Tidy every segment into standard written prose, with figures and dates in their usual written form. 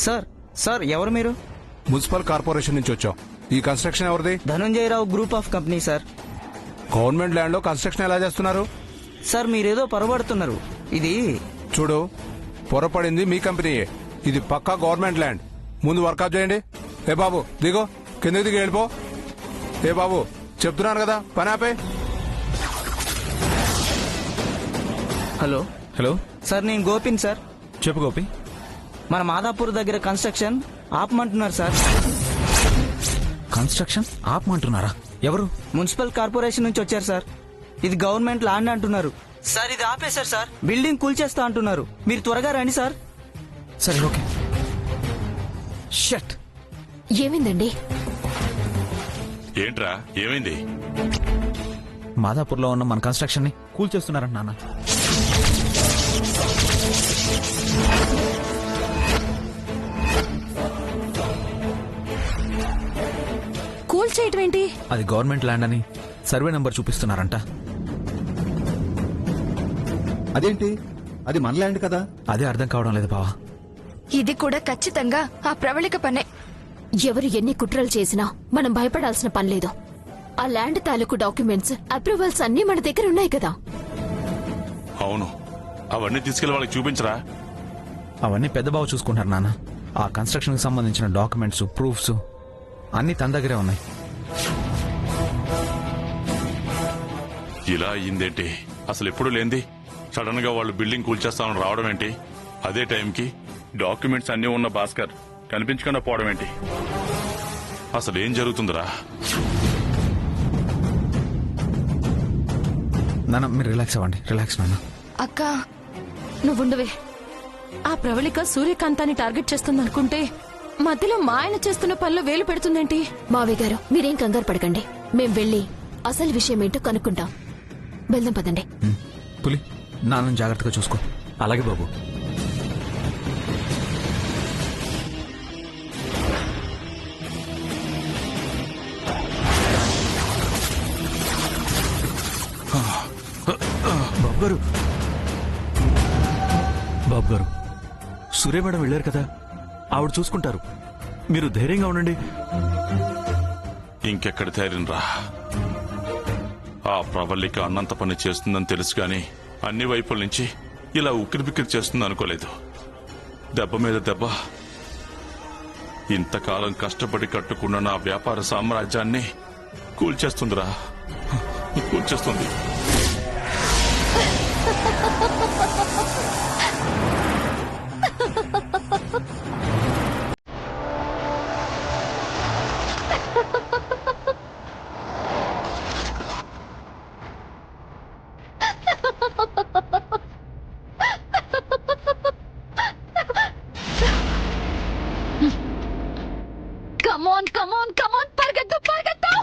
Sir sir ఎవరు మీరు? Municipal corporation నుంచి వచ్చాం. ఈ కన్స్ట్రక్షన్ ఎవరిది? Dhananjaya Rao group of company sir. Government land లో కన్స్ట్రక్షన్ ఎలా చేస్తున్నారు? సార్ మీరేదో పొరపడుతున్నారు. ఇది చూడు, పొరపడింది మీ కంపెనీయే. ఇది పక్కా గవర్నమెంట్ ల్యాండ్. ముందు వర్కౌట్ చేయండి. ఏ బాబు దిగో, కిందకి దిగి వెళ్ళిపో. ఏ బాబు చెప్తున్నాను కదా, పని ఆపే. హలో హలో సార్, నేను గోపిన్ సార్. చెప్పు గోపి. మన మాదాపూర్ దగ్గర కన్స్ట్రక్షన్ ఆపమంటున్నారు సార్. కన్స్ట్రక్షన్ ఆపమంటున్నారా? ఎవరు? మున్సిపల్ కార్పొరేషన్ నుంచి వచ్చారు సార్. ఇది గవర్నమెంట్ ల్యాండ్ అంటున్నారు సార్. ఇది ఆపేశారు సార్. బిల్డింగ్ కూల్చేస్తా అంటున్నారు. మీరు త్వరగా రండి సార్. సరే ఓకే. షట్. ఏమైందండి? ఏంట్రా ఏమైంది? మాదాపూర్లో ఉన్న మన కన్స్ట్రక్షన్ ని కూల్చేస్తున్నారంట నాన్న. కూల్చేయటం ఏంటి? అది గవర్నమెంట్ ల్యాండ్ అని సర్వే నంబర్ చూపిస్తున్నారంట. అదేంటి? అది మన ల్యాండ్ కదా. అదే అర్థం కావడం లేదు బావా. ఇది కూడా ఖచ్చితంగా ఆ ప్రవళిక పనే. ఎవరు ఎన్ని కుట్రలు చేసినా మనం భయపడాల్సిన పనిలేదు. ఆ ల్యాండ్ తాలూకు డాక్యుమెంట్స్, అప్రూవల్స్ అన్నీ మన దగ్గర ఉన్నాయి కదా. అవును, అవన్నీ తీసుకెళ్లి వాళ్ళకి చూపించరా. అవన్నీ పెద్ద బావ చూసుకుంటారు నాన్న. ఆ కన్స్ట్రక్షన్ కి సంబంధించిన డాక్యుమెంట్స్, ప్రూఫ్స్ అన్ని తన దగ్గరే ఉన్నాయి. ఇలా అయ్యిందేంటి? అసలు ఎప్పుడు లేంది సడన్ గా వాళ్ళు బిల్డింగ్ కూల్చేస్తామని రావడం ఏంటి? అదే టైంకి డాక్యుమెంట్స్ అన్నీ ఉన్న భాస్కర్ కనిపించకుండా పోవడం ఏంటి? అసలు ఏం జరుగుతుందిరా? నాన్న మీరు రిలాక్స్ అవ్వండి. రిలాక్స్ నాన్న. అక్క నువ్వుండవే. ఆ ప్రవళిక సూర్యకాంతాన్ని టార్గెట్ చేస్తుందనుకుంటే మధ్యలో మా ఆయన చేస్తున్న పనిలో వేలు పెడుతుందేంటి? మావయ్య గారు మీరేం కంగారు పడకండి. మేం వెళ్లి అసలు విషయం ఏంటో కనుక్కుంటాం. వెళ్దాం పదండి. పులి, నాన్నని జాగ్రత్తగా చూసుకో. అలాగే బాబు. బాబు గారు, సూర్య మేడం వెళ్ళారు కదా, ఆవిడ చూసుకుంటారు. మీరు ధైర్యంగా ఉండండి. ఇంకెక్కడ ధైర్యం రా? ఆ ప్రవళిక అన్నంత పని చేస్తుందని తెలుసు గాని అన్ని వైపుల నుంచి ఇలా ఉక్కిరిబిక్కిరి చేస్తుంది అనుకోలేదు. దెబ్బ మీద దెబ్బ. ఇంతకాలం కష్టపడి కట్టుకున్న నా వ్యాపార సామ్రాజ్యాన్ని కూల్చేస్తుందిరా, కూల్చేస్తుంది. కమోన్ కమోన్ కమోన్, పరిగెత్తు పరిగెత్తు.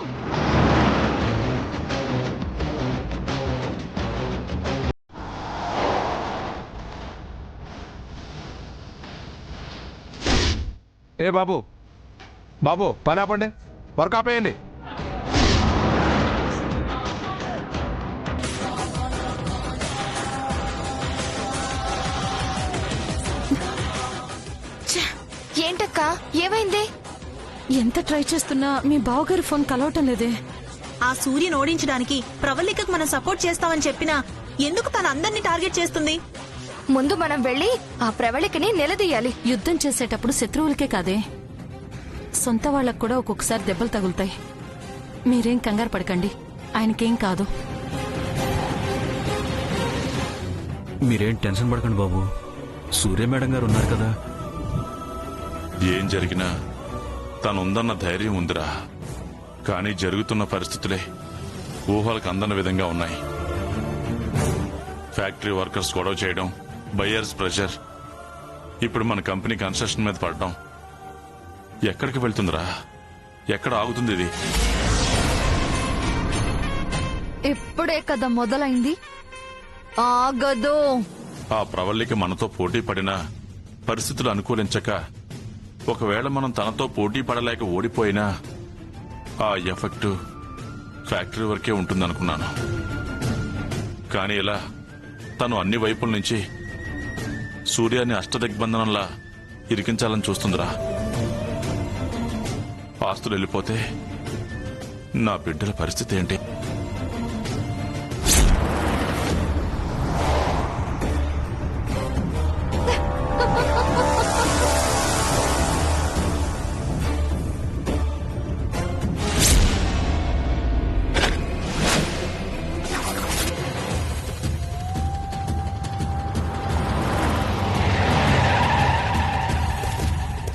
ఏ బాబు, బాబు పని ఆపండి. వర్క్ ఆపేయండి. ఏంటక్క ఏమైంది? ఎంత ట్రై చేస్తున్నా మీ బావగారి ఫోన్ కలవటం లేదే. ఆ సూర్యను ఓడించడానికి ప్రవళికకు మనం సపోర్ట్ చేస్తామని చెప్పినా ఎందుకు తన అందరినీ టార్గెట్ చేస్తుంది? ముందు మనం వెళ్లి ఆ ప్రవళికని నిలదీయాలి. యుద్ధం చేసేటప్పుడు శత్రువులకే కాదే, సొంత వాళ్లకు కూడా ఒక్కొక్కసారి దెబ్బలు తగులుతాయి. మీరేం కంగారు పడకండి, ఆయనకేం కాదు. మీరేం టెన్షన్ పడకండి బాబు. సూర్య మేడం గారు ఉన్నారు కదా. ఏం జరిగినా తనుందన్న ధైర్యం ఉందిరా. కానీ జరుగుతున్న పరిస్థితులే ఊహలకు అందని విధంగా ఉన్నాయి. ఫ్యాక్టరీ వర్కర్స్ గొడవ చేయడం, బయ్యర్స్ ప్రెషర్, ఇప్పుడు మన కంపెనీ కన్స్ట్రక్షన్ మీద పడడం. ఎక్కడికి వెళ్తుందిరా? ఎక్కడ ఆగుతుంది ఇది? ఇప్పుడే కదా మొదలైంది, ఆగదు. ఆ ప్రవళిక మనతో పోటీ పడినా పరిస్థితులు అనుకూలించక, ఒకవేళ మనం తనతో పోటీ పడలేక ఓడిపోయినా ఆ ఎఫెక్ట్ ఫ్యాక్టరీ వరకే ఉంటుందనుకున్నాను. కానీ ఇలా తను అన్ని వైపుల నుంచి సూర్యాన్ని అష్టదిగ్బంధనంలా ఇరికించాలని చూస్తుందిరా. ఆస్తులు వెళ్ళిపోతే నా బిడ్డల పరిస్థితి ఏంటి?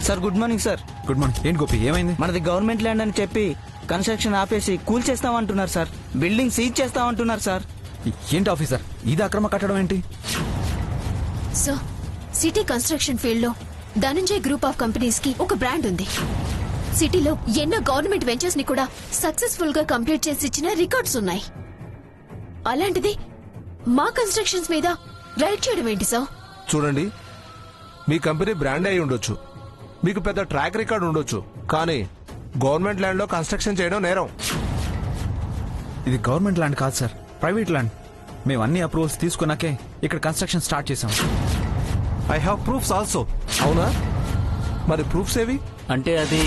Sir good morning sir. Good morning. ఏంటి గోపి, ఏమైంది? మనది గవర్నమెంట్ ల్యాండ్ అని చెప్పి కన్స్ట్రక్షన్ ఆపేసి కూల్ చేస్తామంటున్నారు సార్. బిల్డింగ్ సీజ్ చేస్తామంటున్నారు సార్. ఏంటి ఆఫీసర్, ఇది అక్రమ కట్టడం ఏంటి? సార్, సిటీ కన్స్ట్రక్షన్ ఫీల్డ్ లో ధనంజయ్ గ్రూప్ ఆఫ్ కంపెనీస్ కి ఒక బ్రాండ్ ఉంది. సిటీలో ఎన్నో గవర్నమెంట్ వెంచర్స్ ని కూడా సక్సెస్ఫుల్ గా కంప్లీట్ చేసి ఇచ్చిన రికార్డ్స్ ఉన్నాయి. అలాంటిది మా కన్స్ట్రక్షన్స్ మీద రైడ్ చేయడం ఏంటి సార్? చూడండి, మీ కంపెనీ బ్రాండ్ అయి ఉండొచ్చు, మీకు పెద్ద ట్రాక్ రికార్డ్ ఉండొచ్చు, కానీ గవర్నమెంట్ ల్యాండ్ లో కన్స్ట్రక్షన్ చేయడం నేరం. ఇది గవర్నమెంట్ ల్యాండ్ కాదు సార్, ప్రైవేట్ ల్యాండ్. మేము అన్ని అప్రూవల్స్ తీసుకున్నాకే ఇక్కడ కన్స్ట్రక్షన్ స్టార్ట్ చేసాం. I have proofs also. అవునా? మరి ప్రూఫ్స్ ఏవి? అంటే అది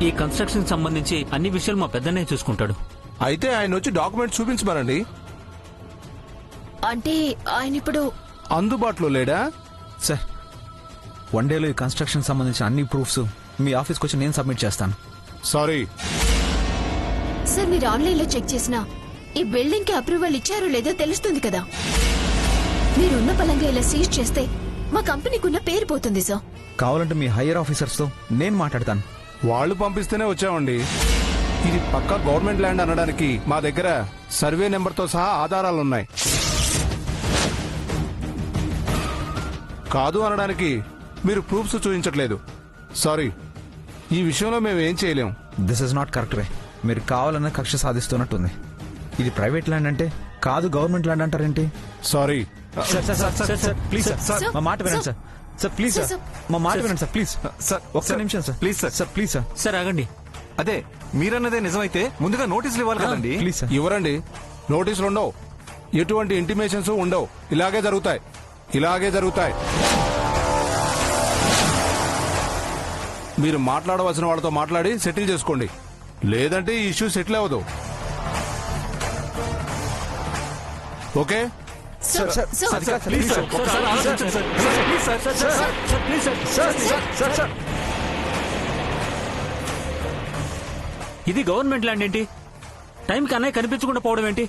ఈ కన్స్ట్రక్షన్ సంబంధించి అన్ని విషయాలు మా పెద్దనే చూసుకుంటాడు. అయితే ఆయన వచ్చి డాక్యుమెంట్ చూపించమనండి. అంటే ఆయన ఇప్పుడు అందుబాటులో లేడా? సార్, 1 డేలో ఈ కన్స్ట్రక్షన్ సంబంధించిన అన్ని ప్రూఫ్స్ మీ ఆఫీస్కి వచ్చి నేను సబ్మిట్ చేస్తాను. సారీ సార్, మీరు ఆన్లైన్ లో చెక్ చేసినా ఈ బిల్డింగ్ కి అప్రూవల్ ఇచ్చారో లేదో తెలుస్తుంది కదా. మీరున్న పలంగా ఇలా సీజ్ చేస్తే మా కంపెనీకి ఉన్న పేరు పోతుంది సార్. కావాలంటే మీ హైయర్ ఆఫీసర్స్ తో నేను మాట్లాడతాను. వాళ్ళు పంపిస్తేనే వచ్చామండి. ఇది పక్కా గవర్నమెంట్ ల్యాండ్ అనడానికి మా దగ్గర సర్వే నెంబర్తో సహా ఆధారాలున్నాయి. కాదు అనడానికి మీరు ప్రూఫ్స్ చూపించట్లేదు. సారీ, ఈ విషయంలో మేము ఏం చేయలేం. This is not correct way. మీరు కావాలన్న కక్ష సాధిస్తున్నట్టుంది. ఇది ప్రైవేట్ ల్యాండ్ అంటే కాదు గవర్నమెంట్ ల్యాండ్ అంటారేంటి? సారీ. ప్లీజ్ సార్, మా మాట వినండి సార్. సార్ ప్లీజ్ సార్, మా మాట వినండి సార్. ప్లీజ్ సార్, ఒక్క నిమిషం sir. Please sir. Sir please sir. Sir ఆగండి. అదే మీరన్నదే నిజమైతే ముందుగా నోటీసులు ఇవ్వాలి కదండి. Please sir. ఇవ్వరండి, నోటీసులు ఉండవు, ఎటువంటి ఇంటిమేషన్స్ ఉండవు. ఇలాగే జరుగుతాయి, ఇలాగే జరుగుతాయి. మీరు మాట్లాడవలసిన వాళ్ళతో మాట్లాడి సెటిల్ చేసుకోండి, లేదంటే ఈ ఇష్యూ సెటిల్ అవ్వదు. ఓకే? సార్ సార్ అది కాదు సార్. ప్లీజ్ సార్, ఒకసారి ఆలోచించండి sir. Please sir, please sir. ఇది గవర్నమెంట్ ల్యాండ్ ఏంటి? టైంకి అన్నయ్య కనిపించకుండా పోవడం ఏంటి?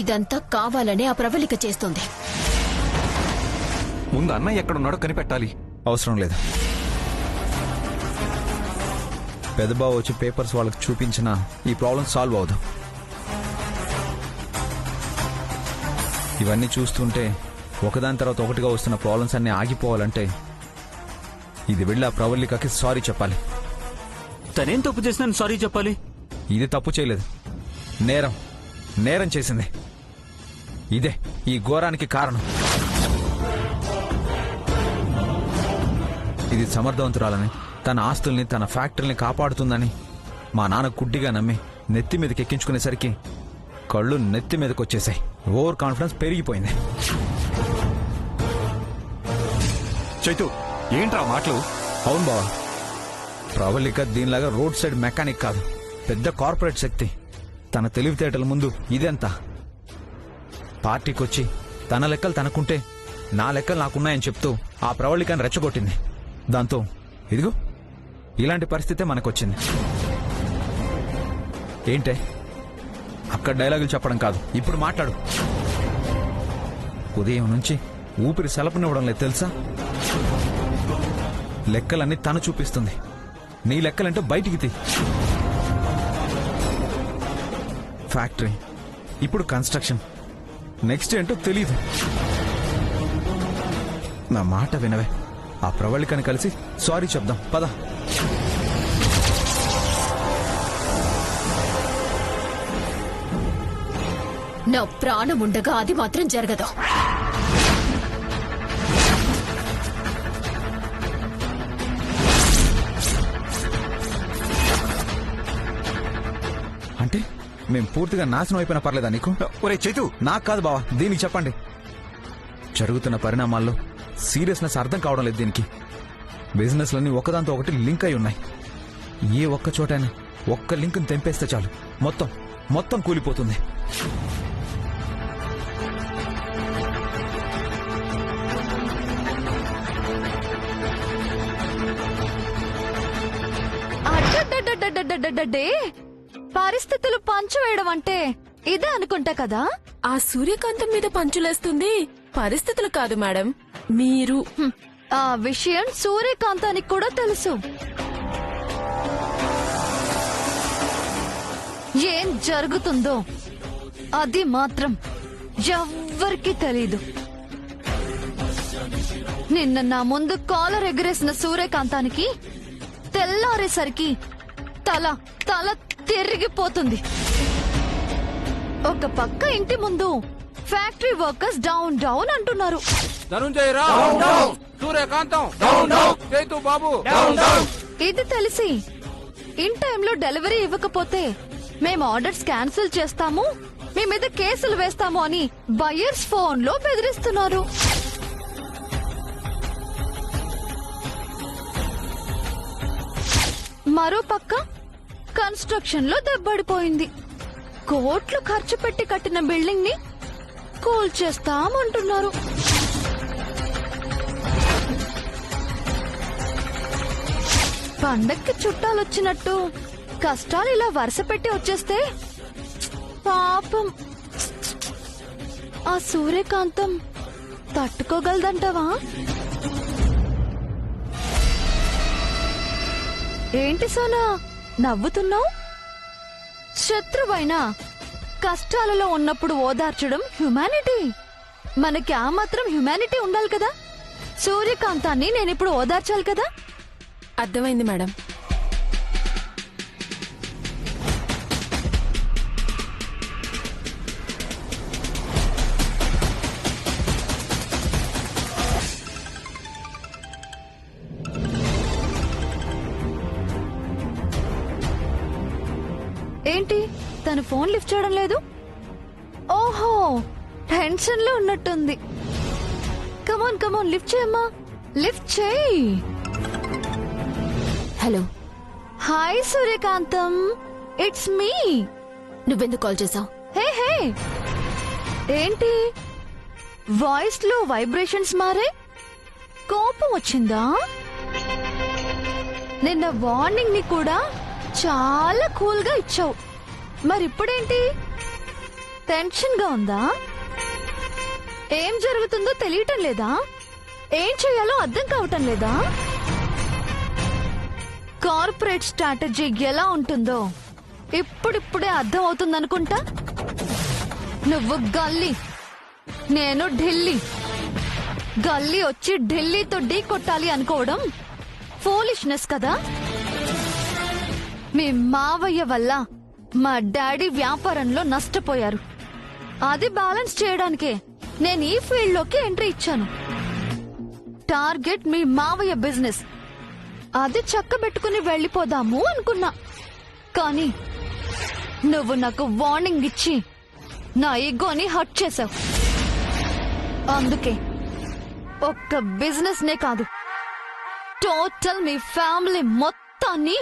ఇదంతా కావాలనే ఆ ప్రవళిక చేస్తుంది. ముందు అన్నయ్య ఎక్కడున్నాడో కనిపెట్టాలి. అవసరం లేదు. పెద్దబావ వచ్చి పేపర్స్ వాళ్ళకి చూపించినా ఈ ప్రాబ్లం సాల్వ్ అవుదాం. ఇవన్నీ చూస్తుంటే ఒకదాని తర్వాత ఒకటిగా వస్తున్న ప్రాబ్లమ్స్ అన్ని ఆగిపోవాలంటే ఇది వెళ్ళి ఆ ప్రవళికకి సారీ చెప్పాలి. తనేం తప్పు చేసినా సారీ చెప్పాలి? ఇది తప్పు చేయలేదు, నేరం నేరం చేసింది. ఇదే ఈ ఘోరానికి కారణం. ఇది సమర్థవంతురాలని, తన ఆస్తుల్ని తన ఫ్యాక్టరీని కాపాడుతుందని మా నాన్న గుడ్డిగా నమ్మి నెత్తి మీదకి ఎక్కించుకునేసరికి కళ్ళు నెత్తి మీదకి వచ్చేసాయి. ఓవర్ కాన్ఫిడెన్స్ పెరిగిపోయింది. చైతు, ఏంట్రా మాటలు? అవును బావా, ప్రవళిక దీనిలాగా రోడ్ సైడ్ మెకానిక్ కాదు, పెద్ద కార్పొరేట్ శక్తి. తన తెలివితేటల ముందు ఇదెంత? పార్టీకొచ్చి తన లెక్కలు తనకుంటే నా లెక్కలు నాకున్నాయని చెప్తూ ఆ ప్రవళికని రెచ్చగొట్టింది. దాంతో ఇదిగో ఇలాంటి పరిస్థితే మనకొచ్చింది. ఏంటే అక్కడ డైలాగులు చెప్పడం కాదు, ఇప్పుడు మాట్లాడు. ఉదయం నుంచి ఊపిరి సెలపనివ్వడం లేదు తెలుసా? లెక్కలన్నీ తను చూపిస్తుంది. నీ లెక్కలంటే బయటికి తీ. ఫ్యాక్టరీ, ఇప్పుడు కన్స్ట్రక్షన్, నెక్స్ట్ ఏంటో తెలీదు. నా మాట వినవే, ఆ ప్రవళికని కలిసి సారీ చెప్దాం పద. నా ప్రాణం ఉండగా అది మాత్రం జరగదు. అంటే మేం పూర్తిగా నాశనం అయిపోయినా పర్లేదా నీకు? ఒరే చైతు, నాకు కాదు బావా, దీనికి చెప్పండి. జరుగుతున్న పరిణామాల్లో సీరియస్నెస్ అర్థం కావడం లేదు దీనికి. బిజినెస్లన్నీ ఒకదాంతో ఒకటి లింక్ అయి ఉన్నాయి. ఏ ఒక్క చోటైనా ఒక్క లింక్ని తెంపేస్తే చాలు మొత్తం మొత్తం కూలిపోతుంది. అడ్డడ్డడ్డడ్డడ్డడ్డడ్డే, పరిస్థితులు పంచు వేయడం అంటే ఇదే అనుకుంటా కదా. ఆ సూర్యకాంతం మీద పంచులేస్తుంది పరిస్థితులు కాదు మేడం, మీరు. ఆ విషయం సూర్యకాంతానికి కూడా తెలుసు. ఏం జరుగుతుందో అది మాత్రం ఎవ్వరికీ తెలీదు. నిన్న నా ముందు కాలర్ ఎగరేసిన సూర్యకాంతానికి తెల్లారేసరికి తల తల తిరిగిపోతుంది. ఒక పక్క ఇంటి ముందు ఫ్యాక్టరీ వర్కర్స్ డౌన్ డౌన్ అంటున్నారు. ఇది తెలిసి ఇన్ టైంలో డెలివరీ ఇవ్వకపోతే మేము ఆర్డర్స్ క్యాన్సిల్ చేస్తాము, మీ మీద కేసులు వేస్తాము అని బయర్స్ ఫోన్ లో బెదిరిస్తున్నారు. మరో పక్క కన్స్ట్రక్షన్ లో దెబ్బడిపోయింది. కోట్లు ఖర్చు పెట్టి కట్టిన బిల్డింగ్ ని కూల్చేస్తామంటున్నారు. పండక్కి చుట్టాలొచ్చినట్టు కష్టాలు ఇలా వరుస పెట్టి వచ్చేస్తే పాపం ఆ సూర్యకాంతం తట్టుకోగలదంటావా? ఏంటి సోనా నవ్వుతున్నావు? శత్రువైనా కష్టాలలో ఉన్నప్పుడు ఓదార్చడం హ్యుమానిటీ. మనకి ఆ మాత్రం హ్యుమానిటీ ఉండాలి కదా. సూర్యకాంతాన్ని నేనిప్పుడు ఓదార్చాలి కదా. అర్థమైంది మేడం. ఏంటి తను ఫోన్ లిఫ్ట్ చేయడం లేదు? ఓహో, టెన్షన్ లో ఉన్నట్టుంది. కమాన్ కమాన్ లిఫ్ట్ చేయమ్మా, లిఫ్ట్ చేయి. Hello. Hi Suryakantham, it's me. నువ్వెందుకు కాల్ చేసావు? హే హే, ఏంటి వాయిస్ లో వైబ్రేషన్స్ మారే? కోపం వచ్చిందా? నిన్న వార్నింగ్ ని కూడా చాలా కూల్ గా ఇచ్చావు, మరిప్పుడేంటి టెన్షన్ గా ఉందా? ఏం జరుగుతుందో తెలియటం లేదా? ఏం చేయాలో అర్థం కావటం లేదా? కార్పొరేట్ స్ట్రాటజీ ఎలా ఉంటుందో ఇప్పుడిప్పుడే అర్థం అవుతుందనుకుంటా. నువ్వు గల్లీ, నేను ఢిల్లీ. గల్లీ వచ్చి ఢిల్లీతో ఢీ కొట్టాలి అనుకోవడం ఫూలిష్నెస్ కదా. మీ మావయ్య వల్ల మా డాడీ వ్యాపారంలో నష్టపోయారు. అది బ్యాలెన్స్ చేయడానికే నేను ఈ ఫీల్డ్ లోకి ఎంట్రీ ఇచ్చాను. టార్గెట్ మీ మావయ్య బిజినెస్. అది చక్కబెట్టుకుని వెళ్లిపోదాము అనుకున్నా. కానీ నువ్వు నాకు వార్నింగ్ ఇచ్చి నా ఈగోని హర్ట్ చేశావు. అందుకే ఒక్క బిజినెస్ నే కాదు, టోటల్ మీ ఫ్యామిలీ మొత్తాన్ని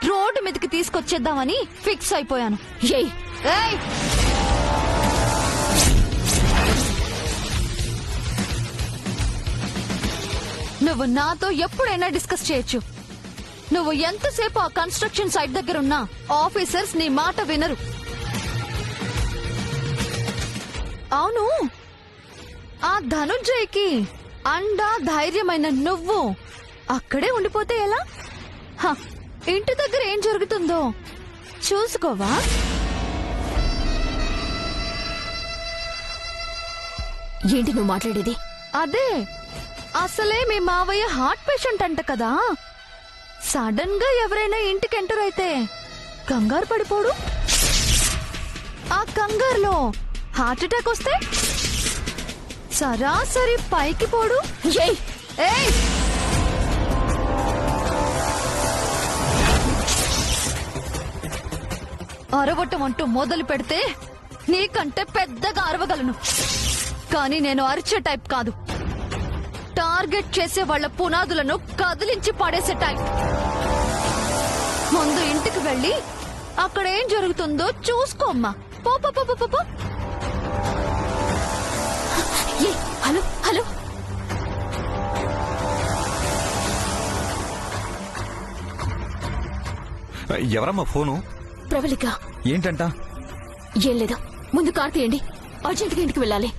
రోడ్డు మీదకి తీసుకొచ్చేద్దామని ఫిక్స్ అయిపోయాను. ఏయ్ ఏయ్, నువ్వు నాతో ఎప్పుడైనా డిస్కస్ చేయొచ్చు. నువ్వు ఎంతసేపు ఆ కన్స్ట్రక్షన్ సైట్ దగ్గర ఉన్నా ఆఫీసర్స్ నీ మాట వినరు. అవును, ఆ ధనుంజయ్కి అండా ధైర్యమైన నువ్వు అక్కడే ఉండిపోతే ఎలా? ఇంటి దగ్గర ఏం జరుగుతుందో చూసుకోవా? ఏంటి నువ్వు మాట్లాడేది? అదే, అసలే మీ మావయ్య హార్ట్ పేషెంట్ అంట కదా. సడన్ గా ఎవరైనా ఇంటికి ఎంటర్ అయితే కంగారు పడిపోడు. ఆ కంగారులో హార్ట్ అటాక్ వస్తే సరాసరి పైకి పోడు. ఏయ్ ఏయ్, అరవటం అంటూ మొదలు పెడితే నీకంటే పెద్దగా అరవగలను, కానీ నేను అరిచే టైప్ కాదు. టార్గెట్ చేసే వాళ్ళ పునాదులను కదిలించి పడేసే టైం. ముందు ఇంటికి వెళ్ళి అక్కడ ఏం జరుగుతుందో చూసుకోమ్మా. పో పో పో పో పో. ఏ, హలో హలో, ఎవరమ్మా ఫోను? ప్రవళిక. ఏంటంట? ఏం లేదు, ముందు కార్ తీయండి, అర్జెంట్గా ఇంటికి వెళ్ళాలి.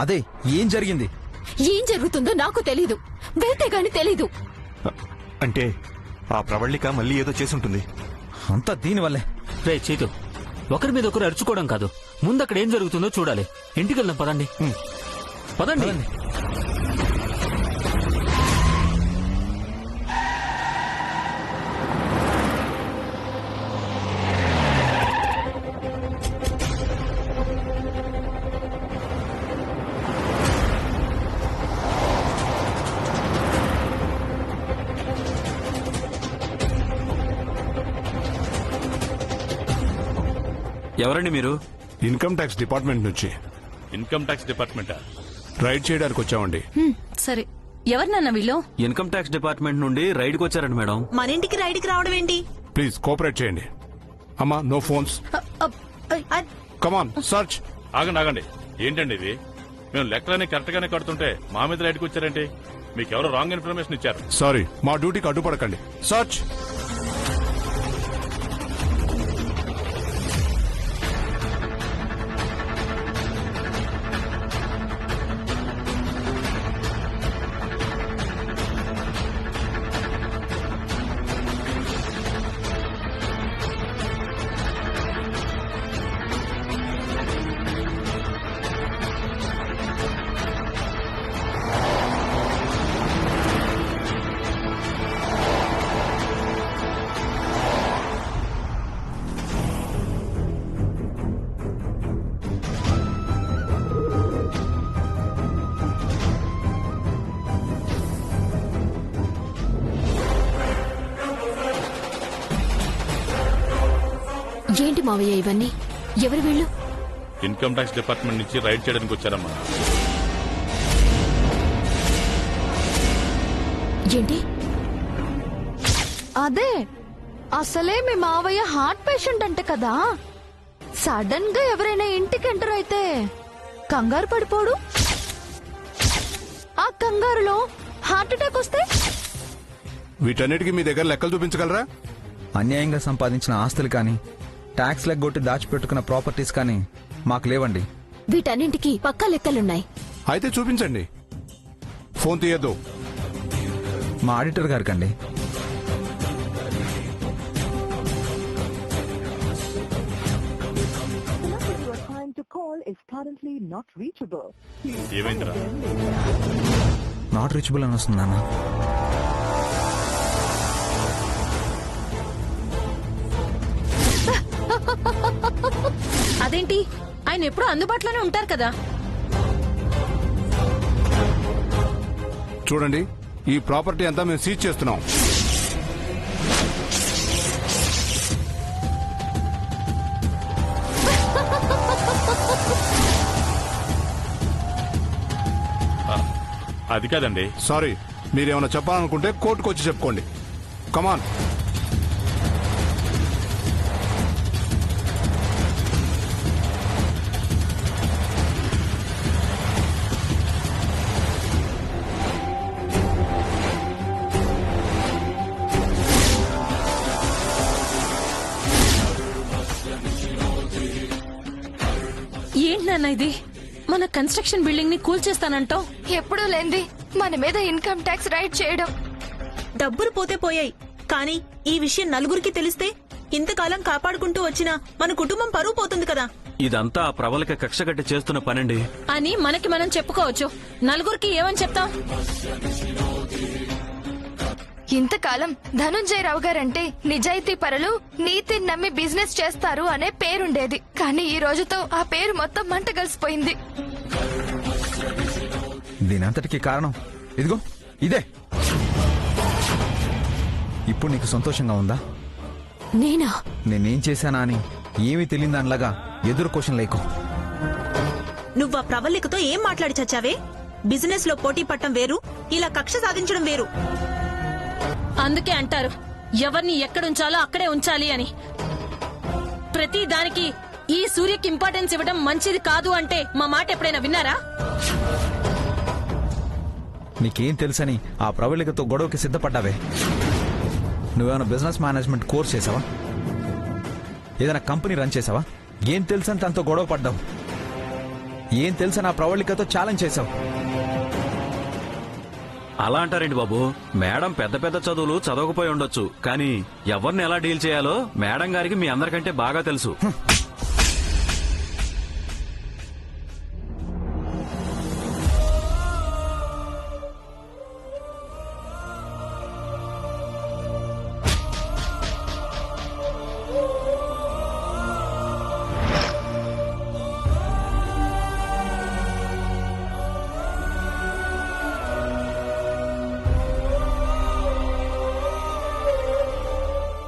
అదే, ఏం జరిగింది? ఏం జరుగుతుందో నాకు తెలీదు, వెళ్తే గాని తెలీదు. అంటే ఆ ప్రవళిక మళ్ళీ ఏదో చేసి ఉంటుంది. అంతా దీనివల్లే. రే చైతు, ఒకరి మీద ఒకరు అరుచుకోవడం కాదు, ముందు అక్కడ ఏం జరుగుతుందో చూడాలి. ఇంటికి వెళ్దాం, పదండి పదండి. ఎవరండి మీరు? ఇన్కమ్ ట్యాక్స్ డిపార్ట్మెంట్ నుంచి. ఇన్కమ్ ట్యాక్స్ డిపార్ట్మెంటా? రైడ్ చేయడానికి వచ్చామండి. సరే, ఎవరినన్నా వీళ్ళు? ఇన్కమ్ ట్యాక్స్ డిపార్ట్మెంట్ నుండి రైడ్కి వచ్చారండి మేడం. మన ఇంటికి రైడ్కి రావడం ఏంటి? ప్లీజ్ కోఆపరేట్ చేయండి. అమ్మా, నో ఫోన్స్. కమాన్, సర్చ్. ఆగండి. ఏంటండి ఇది? మేము లెక్కలన్నీ కరెక్ట్ గానే కడుతుంటే మా మీద రైడ్కి వచ్చారేంటి? మీకెవరో రాంగ్ ఇన్ఫర్మేషన్ ఇచ్చారు. సారీ, మా డ్యూటీకి అడ్డుపడకండి. సర్చ్. ఏంటి మావయ్య ఇవన్నీ? ఎవరు వీళ్ళు? ఇన్కమ్ ట్యాక్స్ డిపార్ట్మెంట్ నుంచి రైడ్ చేయడానికి వచ్చారమ్మా. ఏంటి? అదే, అసలే మీ మావయ్య హార్ట్ పేషెంట్ అంటే కదా. సడన్ గా ఎవరైనా ఇంటికి ఎంటర్ అయితే కంగారు పడిపోడు. ఆ కంగారులో హార్ట్ అటాక్ వస్తే వీటన్నిటికీ మీ దగ్గర లెక్కలు చూపించగలరా? అన్యాయంగా సంపాదించిన ఆస్తులు కానీ, ట్యాక్స్ లెగ్గొట్టి దాచిపెట్టుకున్న ప్రాపర్టీస్ కానీ మాకు లేవండి. వీటన్నింటికి పక్కా లెక్కలున్నాయి. అయితే చూపించండి. ఫోన్ తీయద్దు. మా ఆడిటర్ గారికండి. ఏమైందిరా? నాట్ రీచబుల్ అని వస్తుందన్నా. అదేంటి, ఆయన ఎప్పుడు అందుబాటులోనే ఉంటారు కదా. చూడండి, ఈ ప్రాపర్టీ అంతా మేము సీజ్ చేస్తున్నాం. అది కాదండి. సారీ, మీరేమైనా చెప్పాలనుకుంటే కోర్టుకు వచ్చి చెప్పుకోండి. కమాన్. ఏంటన్నా ఇది? మన కన్స్ట్రక్షన్ బిల్డింగ్ ని కూల్చేస్తానంటావు. ఎప్పుడూ లేంది మన మీద ఇన్కమ్ ట్యాక్స్ రైడ్ చేయడం. డబ్బులు పోతే పోయాయి, కానీ ఈ విషయం నలుగురికి తెలిస్తే ఇంతకాలం కాపాడుకుంటూ వచ్చిన మన కుటుంబం పరువు పోతుంది కదా. ఇదంతా ఆ ప్రవళిక కక్ష కట్టి చేస్తున్న పనండి అని మనకి మనం చెప్పుకోవచ్చు. నలుగురికి ఏమని చెప్తాం? ఇంతకాలం ధనుంజయ రావు గారంటే నిజాయితీ పరులు, నీతిని నమ్మి బిజినెస్ చేస్తారు అనే పేరుండేది. కానీ ఈ రోజుతో ఆ పేరు మొత్తం మంట కలిసిపోయింది. దీనంతటికి కారణం ఇదిగో ఇదే. ఇప్పుడు నీకు సంతోషంగా ఉందా? నేనా? నేనేం చేశానా అని ఏమీ తెలియదానిలాగా ఎదురు క్వశ్చన్ లేకు. నువ్వు ఆ ప్రవళికతో ఏం మాట్లాడి చచ్చావే? బిజినెస్ లో పోటీ పట్టం వేరు, ఇలా కక్ష సాధించడం వేరు. అందుకే అంటారు ఎవరిని ఎక్కడుంచాలో అక్కడే ఉంచాలి అని. ప్రతి దానికి ఈ సూర్యకి ఇంపార్టెన్స్ ఇవ్వడం మంచిది కాదు అంటే మా మాట ఎప్పుడైనా విన్నారా? నీకేం తెలుసని ఆ ప్రవళికతో గొడవకి సిద్ధపడ్డావే? నువ్వేమైనా బిజినెస్ మేనేజ్మెంట్ కోర్స్ చేసావా? ఏదైనా కంపెనీ రన్ చేసావా? ఏం తెలుసని తనతో గొడవ పడ్డావు? ఏం తెలుసని ఆ ప్రవళికతో ఛాలెంజ్ చేసావు? అలా అంటారేంటి బాబు? మేడం పెద్ద పెద్ద చదువులు చదవకపోయి ఉండొచ్చు, కానీ ఎవరిని ఎలా డీల్ చేయాలో మేడం గారికి మీ అందరికంటే బాగా తెలుసు.